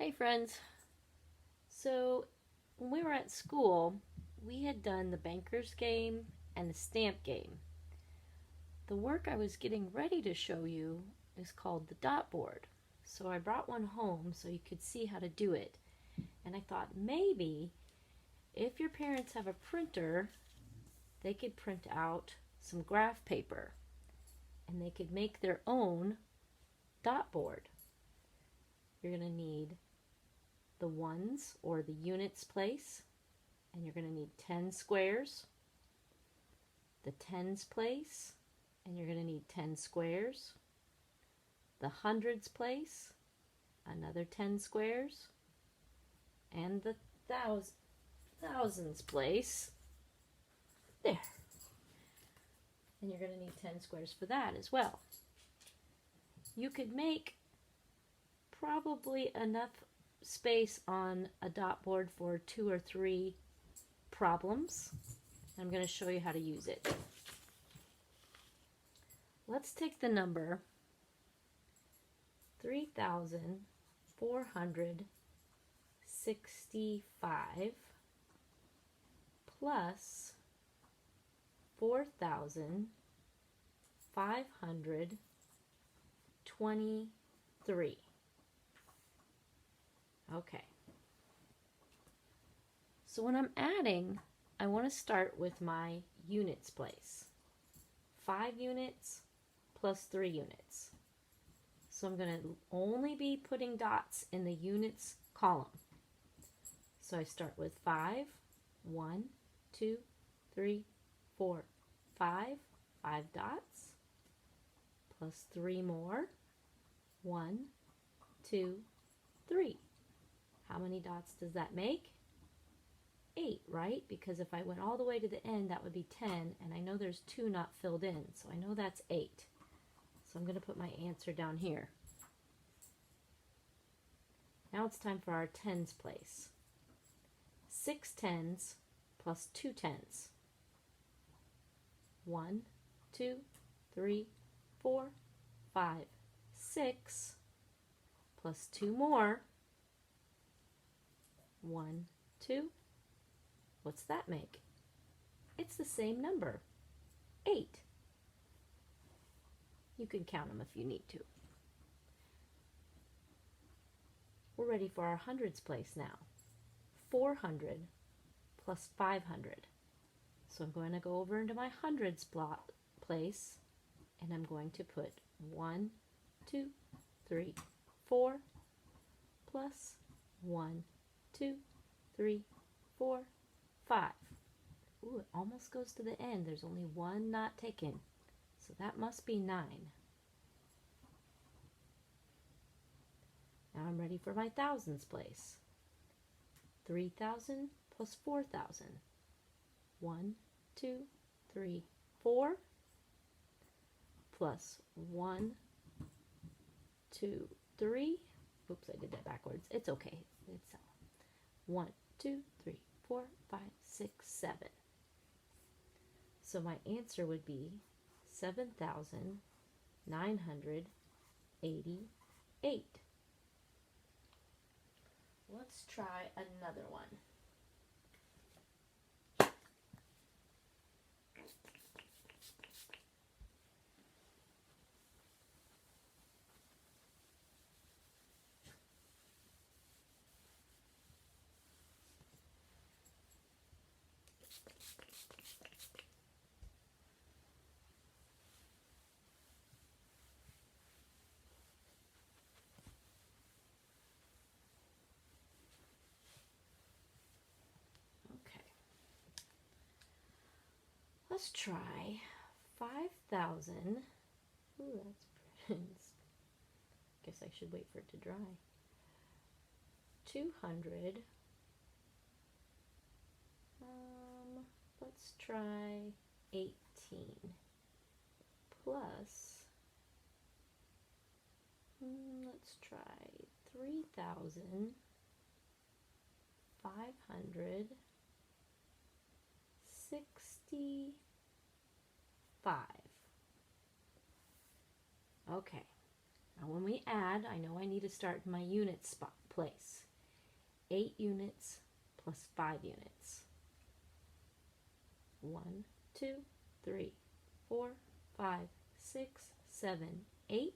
Hey friends. So when we were at school, we had done the banker's game and the stamp game. The work I was getting ready to show you is called the dot board. So I brought one home so you could see how to do it. And I thought maybe if your parents have a printer, they could print out some graph paper and they could make their own dot board. You're going to need the ones or the units place, and you're going to need 10 squares, the tens place, and you're going to need 10 squares, the hundreds place, another 10 squares, and the thousands place, there. And you're going to need 10 squares for that as well. You could make probably enough space on a dot board for 2 or 3 problems. I'm going to show you how to use it. Let's take the number 3,465 plus 4,523. Okay. So when I'm adding, I want to start with my units place. 5 units plus 3 units. So I'm going to only be putting dots in the units column. So I start with 5, 1, 2, 3, 4, 5, 5 dots, plus 3 more, 1, 2, 3. How many dots does that make? 8, right? Because if I went all the way to the end, that would be 10, and I know there's 2 not filled in, so I know that's 8. So I'm going to put my answer down here. Now it's time for our tens place. 6 tens plus 2 tens. 1, 2, 3, 4, 5, 6, plus 2 more. 1, 2. What's that make? It's the same number, 8. You can count them if you need to. We're ready for our hundreds place now. 400 plus 500. So I'm going to go over into my hundreds place, and I'm going to put 1, 2, 3, 4 plus 1, 2, 3, 4, 5. Ooh, it almost goes to the end. There's only 1 not taken. So that must be 9. Now I'm ready for my thousands place. 3,000 plus 4,000. 1, 2, 3, 4 plus 1, 2, 3. Oops, I did that backwards. It's okay. It's 1, 2, 3, 4, 5, 6, 7. So my answer would be 7,988. Let's try another one. Okay. Let's try 5,000. Ooh, that's pretty. Guess I should wait for it to dry. 200. Let's try 18 plus, let's try 3,565. Okay, now when we add, I know I need to start in my unit spot place. 8 units plus 5 units. 1, 2, 3, 4, 5, 6, 7, 8,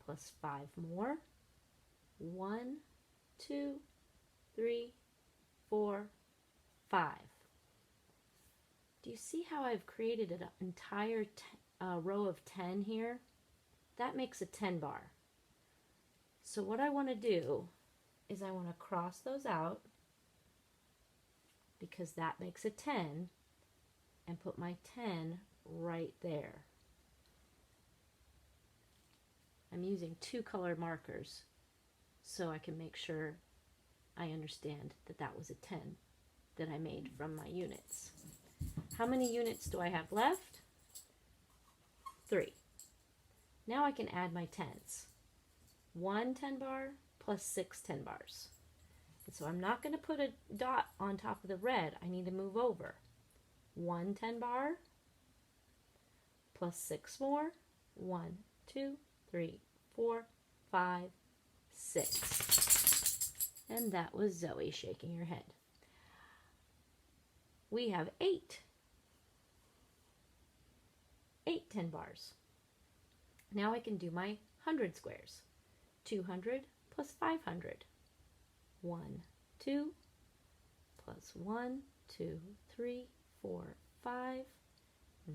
plus 5 more. 1, 2, 3, 4, 5. Do you see how I've created an entire row of 10 here? That makes a 10 bar. So what I want to do is I want to cross those out because that makes a 10 and put my 10 right there. I'm using 2 color markers so I can make sure I understand that that was a 10 that I made from my units. How many units do I have left? 3. Now I can add my 10s. 1 10 bar plus 6 10 bars. And so I'm not going to put a dot on top of the red. I need to move over. 1 10 bar plus 6 more. 1, 2, 3, 4, 5, 6. And that was Zoe shaking her head. We have 8 10 bars. Now I can do my 100 squares. 200 plus 500. 1, 2, plus 1, 2, 3, 4, 5.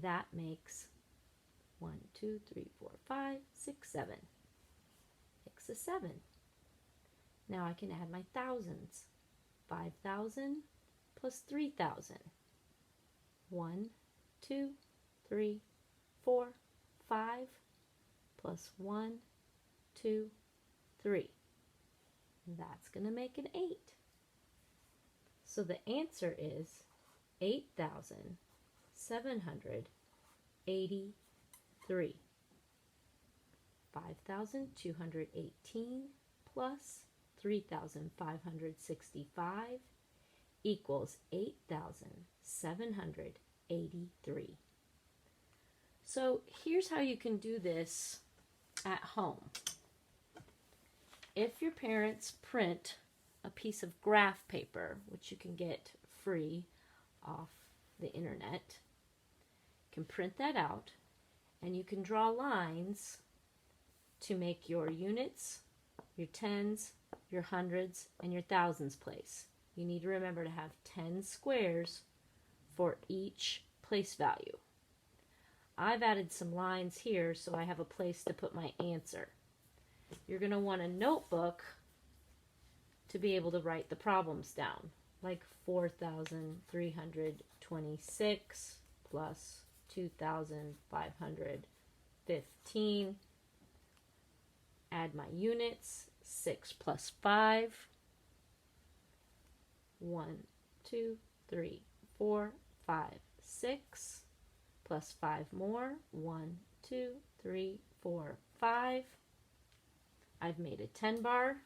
That makes 1, 2, 3, 4, 5, 6, 7. Makes a 7. Now I can add my thousands. 5,000 plus 3,000. 1, 2, 3, 4, 5, plus 1, 2, 3. That's going to make an 8. So the answer is 8,783. 5,218 plus 3,565 equals 8,783. So here's how you can do this at home. If your parents print a piece of graph paper, which you can get free off the internet, you can print that out and you can draw lines to make your units, your tens, your hundreds, and your thousands place. You need to remember to have 10 squares for each place value. I've added some lines here so I have a place to put my answer. You're going to want a notebook to be able to write the problems down, like 4,326 plus 2,515. Add my units, 6 plus 5. 1, 2, 3, 4, 5, 6. Plus 5 more. 1, 2, 3, 4, 5. I've made a 10 bar.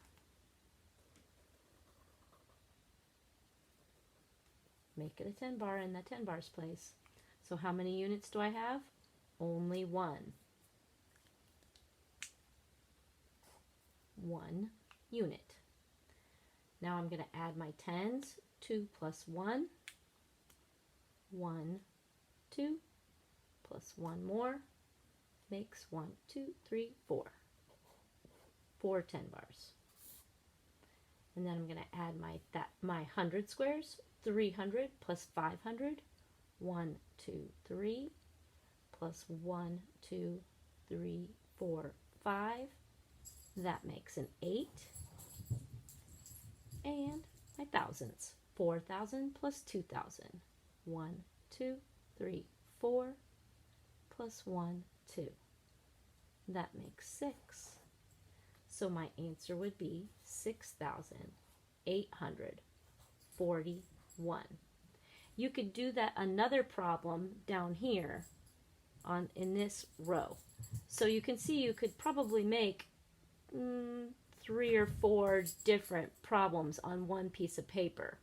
Make it a 10 bar in the 10 bars place. So how many units do I have? Only 1. 1 unit. Now I'm going to add my 10s. 2 plus 1. 1, 2, plus 1 more makes 1, 2, 3, 4. 4 10 bars. And then I'm going to add my 100 squares. 300 plus 500. 1, 2, 3 plus 1, 2, 3, 4, 5. That makes an 8. And my thousands. 4,000 plus 2,000. 1, 2, 3, 4 plus 1, 2. That makes 6. So my answer would be 6,841. You could do that another problem down here in this row. So you can see you could probably make 3 or 4 different problems on one piece of paper.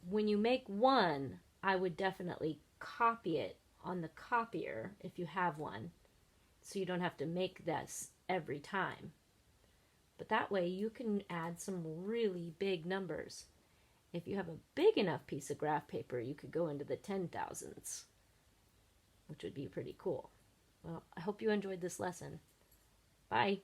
When you make one, I would definitely copy it on the copier if you have one, so you don't have to make this every time. but that way you can add some really big numbers. If you have a big enough piece of graph paper, you could go into the 10,000s, which would be pretty cool. Well, I hope you enjoyed this lesson. Bye.